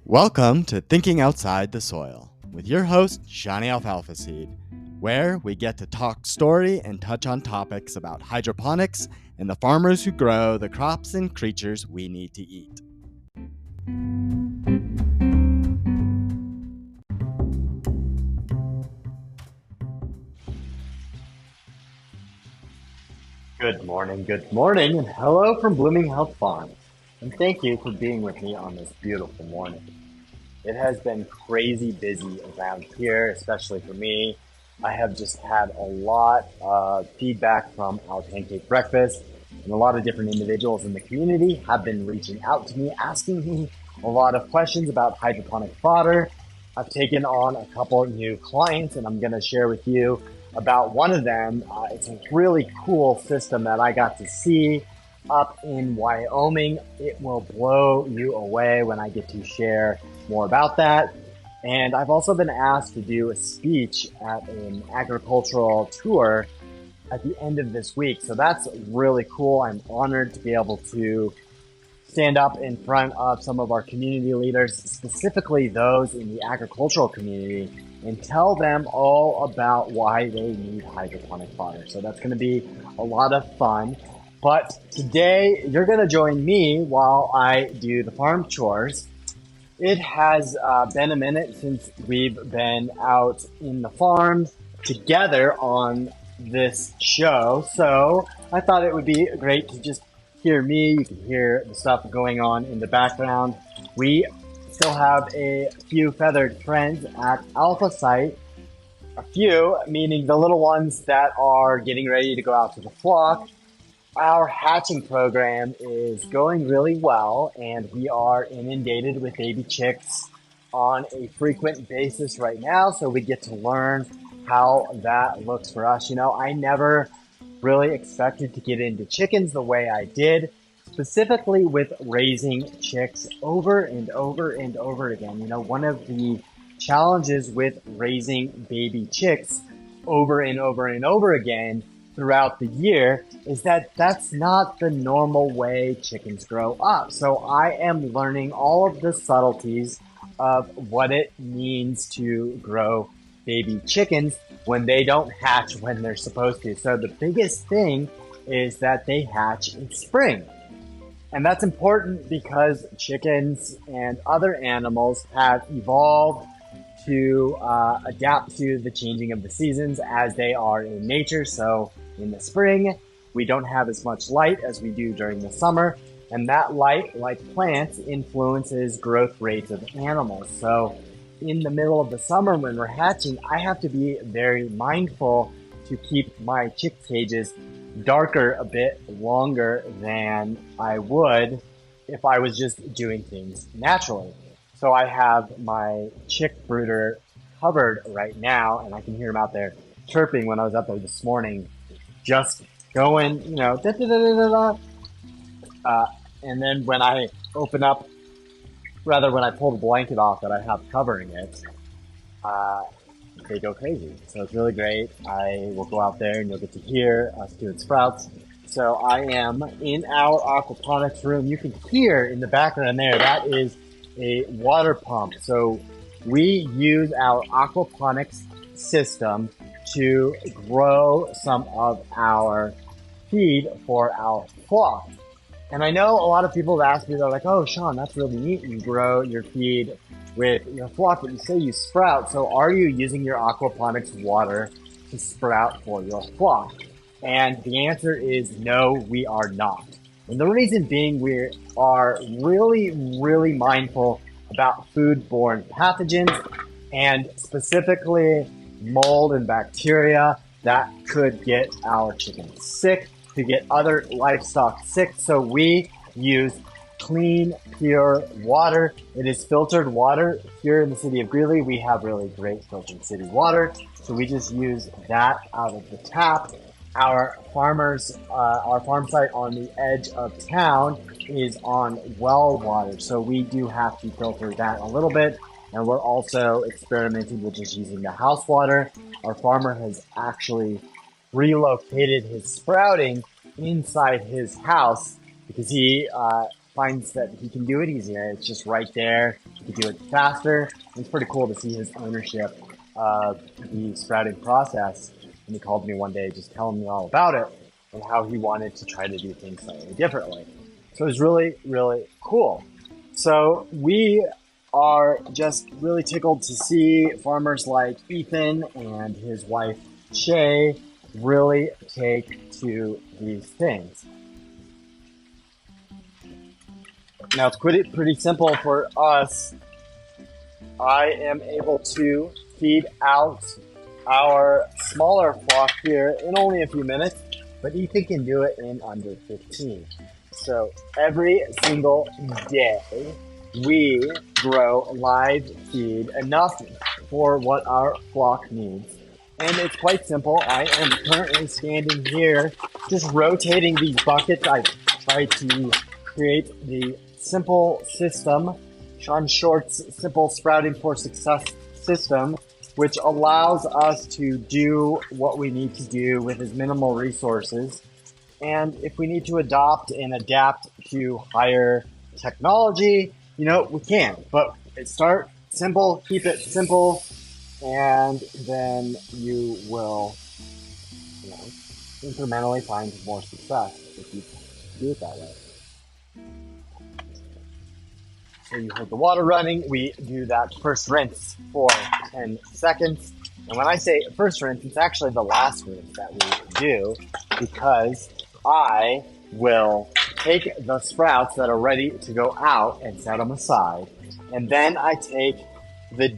Welcome to Thinking Outside the Soil with your host, Shani Alfalfaseed, where we get to talk story and touch on topics about hydroponics and the farmers who grow the crops and creatures we need to eat. Good morning, and hello from Blooming Health Farms. And thank you for being with me on this beautiful morning. It has been crazy busy around here, especially for me. I have just had a lot of feedback from our pancake breakfast, and a lot of different individuals in the community have been reaching out to me, asking me a lot of questions about hydroponic fodder. I've taken on a couple of new clients, and I'm going to share with you about one of them. It's a really cool system that I got to see up in Wyoming. It will blow you away when I get to share more about that. And I've also been asked to do a speech at an agricultural tour at the end of this week. So that's really cool. I'm honored to be able to stand up in front of some of our community leaders, specifically those in the agricultural community, and tell them all about why they need hydroponic fodder. So that's going to be a lot of fun. But today, you're going to join me while I do the farm chores. It has been a minute since we've been out in the farm together on this show. So I thought it would be great to just hear me. You can hear the stuff going on in the background. We still have a few feathered friends at Alfalfaseed. A few, meaning the little ones that are getting ready to go out to the flock. Our hatching program is going really well, and we are inundated with baby chicks on a frequent basis right now, so we get to learn how that looks for us. You know, I never really expected to get into chickens the way I did, specifically with raising chicks over and over and over again. You know, one of the challenges with raising baby chicks over and over and over again throughout the year is that that's not the normal way chickens grow up. So I am learning all of the subtleties of what it means to grow baby chickens when they don't hatch when they're supposed to. So the biggest thing is that they hatch in spring. And that's important because chickens and other animals have evolved to adapt to the changing of the seasons as they are in nature. So in the spring, we don't have as much light as we do during the summer. And that light, like plants, influences growth rates of animals. So in the middle of the summer when we're hatching, I have to be very mindful to keep my chick cages darker a bit longer than I would if I was just doing things naturally. So I have my chick brooder covered right now, and I can hear them out there chirping when I was out there this morning, just going, you know, da da da da da da. And then when I open up, rather when I pull the blanket off that I have covering it, they go crazy. So it's really great. I will go out there and you'll get to hear us doing sprouts. So I am in our aquaponics room. You can hear in the background there, that is a water pump. So we use our aquaponics system to grow some of our feed for our flock. And I know a lot of people have asked me, they're like, oh, Sean, that's really neat. You grow your feed with your flock, but you say you sprout. So are you using your aquaponics water to sprout for your flock? And the answer is no, we are not. And the reason being, we are really, really mindful about foodborne pathogens and specifically mold and bacteria that could get our chickens sick, to get other livestock sick. So we use clean, pure water. It is filtered water. Here in the city of Greeley, we have really great filtered city water. So we just use that out of the tap. Our farmers, our farm site on the edge of town is on well water. So we do have to filter that a little bit. And we're also experimenting with just using the house water. Our farmer has actually relocated his sprouting inside his house because he finds that he can do it easier. It's just right there. to do it faster. It's pretty cool to see his ownership of the sprouting process. And he called me one day just telling me all about it and how he wanted to try to do things slightly differently. So it was really, really cool. So we are just really tickled to see farmers like Ethan and his wife Shay really take to these things. Now it's pretty simple for us. I am able to feed out our smaller flock here in only a few minutes, but Ethan can do it in under 15. So every single day we grow live feed enough for what our flock needs. And it's quite simple. I am currently standing here just rotating these buckets. I try to create the simple system, Sean Short's simple sprouting for success system, which allows us to do what we need to do with as minimal resources. And if we need to adopt and adapt to higher technology, we can. But start simple, keep it simple, and then you will, incrementally find more success if you do it that way. So you hold the water running. We do that first rinse for 10 seconds. And when I say first rinse, it's actually the last rinse that we do, because I will take the sprouts that are ready to go out and set them aside. And then I take the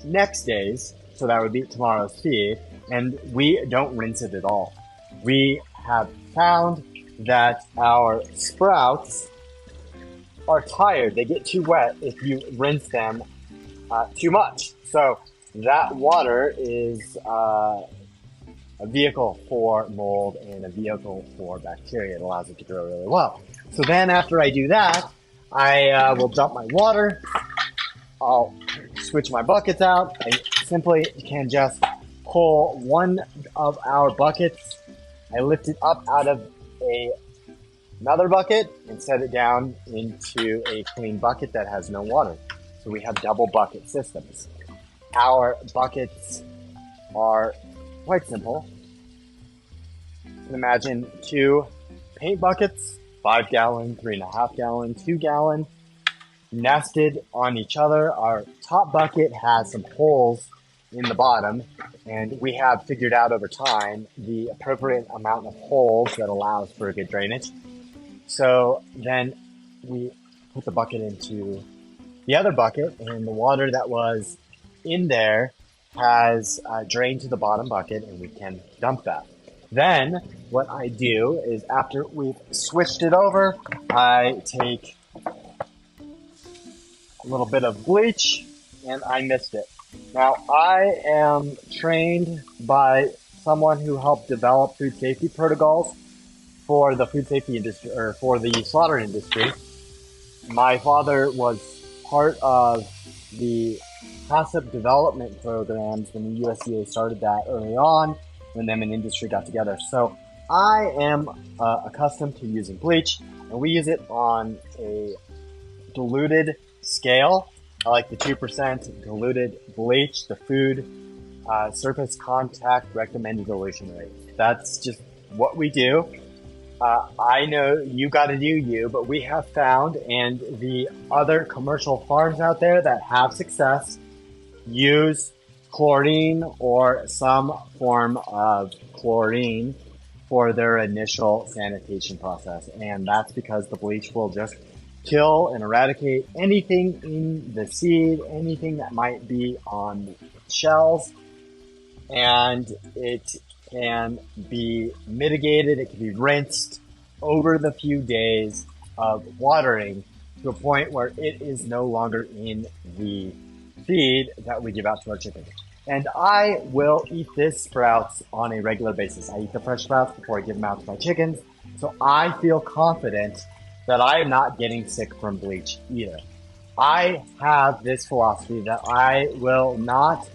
next day's, so that would be tomorrow's feed, and we don't rinse it at all. We have found that our sprouts are tired. They get too wet if you rinse them too much. So that water is a vehicle for mold and a vehicle for bacteria. It allows it to grow really well. So then after I do that, I will dump my water. I'll switch my buckets out. I simply can just pull one of our buckets. I lift it up out of another bucket and set it down into a clean bucket that has no water. So we have double bucket systems. Our buckets are quite simple. You can imagine 2 paint buckets, 5 gallon, 3.5 gallon, 2 gallon, nested on each other. Our top bucket has some holes in the bottom, and we have figured out over time the appropriate amount of holes that allows for a good drainage. So then we put the bucket into the other bucket, and the water that was in there has drained to the bottom bucket, and we can dump that. Then what I do is, after we've switched it over, I take a little bit of bleach and I mist it. Now, I am trained by someone who helped develop food safety protocols for the food safety industry, or for the slaughter industry. My father was part of the passive development programs when the USDA started that early on, when them and industry got together. So I am accustomed to using bleach, and we use it on a diluted scale. I like the 2% diluted bleach, the food surface contact recommended dilution rate. That's just what we do. I know you got to do you, but we have found, and the other commercial farms out there that have success use chlorine or some form of chlorine for their initial sanitation process. And that's because the bleach will just kill and eradicate anything in the seed, anything that might be on the shells, and it can be mitigated. It can be rinsed over the few days of watering to a point where it is no longer in the feed that we give out to our chickens. And I will eat this sprouts on a regular basis. I eat the fresh sprouts before I give them out to my chickens. So I feel confident that I am not getting sick from bleach either. I have this philosophy that I will not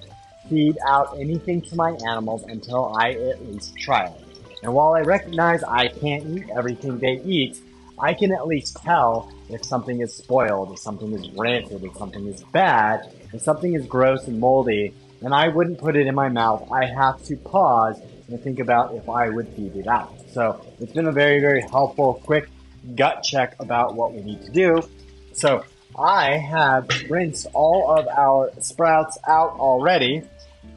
feed out anything to my animals until I at least try it. And while I recognize I can't eat everything they eat, I can at least tell if something is spoiled, if something is rancid, if something is bad, if something is gross and moldy, and I wouldn't put it in my mouth. I have to pause and think about if I would feed it out. So it's been a very, very helpful, quick gut check about what we need to do. So I have rinsed all of our sprouts out already,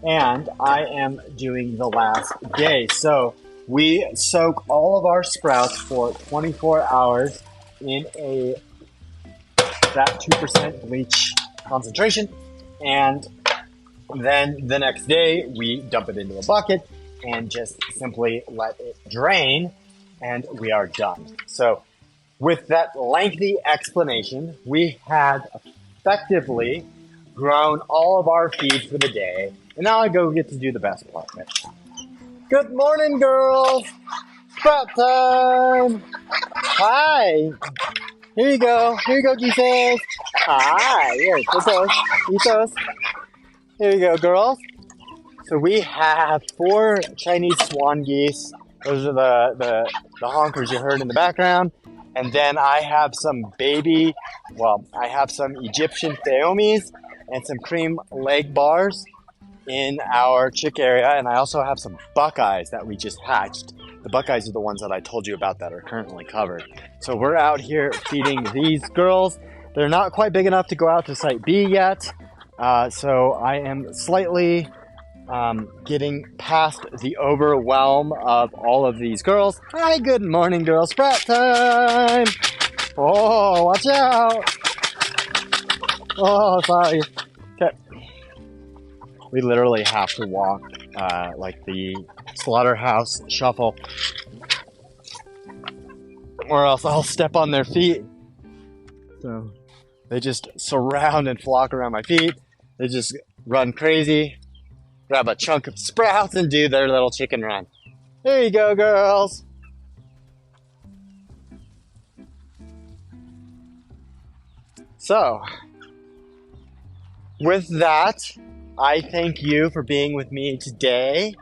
and I am doing the last day. So we soak all of our sprouts for 24 hours in that 2% bleach concentration, and then the next day we dump it into a bucket and just simply let it drain, and we are done. So with that lengthy explanation, we had effectively grown all of our feed for the day, and now I get to do the best part of it. Good morning, girls! Sprout time! Hi! Here you go, Jesus! Hi! Here, eat those. Here you go, girls. So we have 4 Chinese swan geese. Those are the honkers you heard in the background. And then I have some I have some Egyptian Phaeomes and some cream leg bars in our chick area. And I also have some buckeyes that we just hatched. The buckeyes are the ones that I told you about that are currently covered. So we're out here feeding these girls. They're not quite big enough to go out to Site B yet. So I am slightly getting past the overwhelm of all of these girls. Hi, good morning, girls. Sprout time! Oh, watch out! Oh, sorry. Okay. We literally have to walk like the slaughterhouse shuffle, or else I'll step on their feet. So they just surround and flock around my feet. They just run crazy, grab a chunk of sprouts, and do their little chicken run. There you go, girls. So, with that, I thank you for being with me today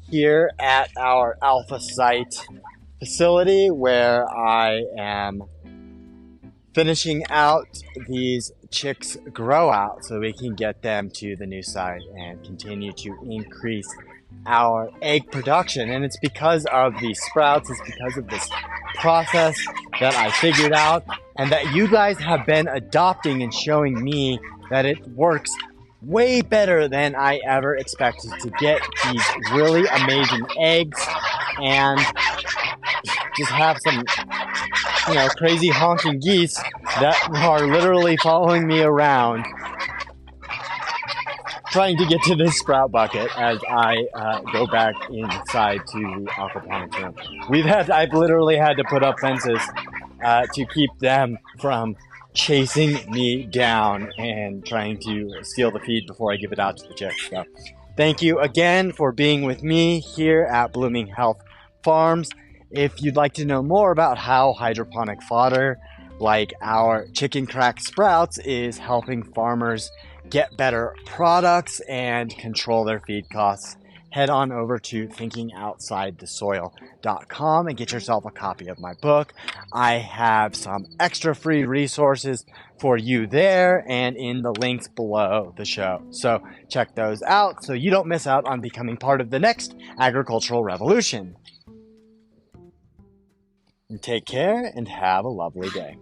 here at our Alfalfaseed facility, where I am finishing out these chicks grow out so we can get them to the new site and continue to increase our egg production. And it's because of these sprouts, it's because of this process that I figured out, and that you guys have been adopting and showing me that it works way better than I ever expected to get these really amazing eggs and just have some, crazy honking geese that are literally following me around trying to get to this sprout bucket as I go back inside to the aquaponics room. I've literally had to put up fences to keep them from chasing me down and trying to steal the feed before I give it out to the chicks. So thank you again for being with me here at Blooming Health Farms. If you'd like to know more about how hydroponic fodder like our chicken crack sprouts is helping farmers get better products and control their feed costs, head on over to thinkingoutsidethesoil.com and get yourself a copy of my book. I have some extra free resources for you there and in the links below the show. So check those out so you don't miss out on becoming part of the next agricultural revolution. And take care and have a lovely day.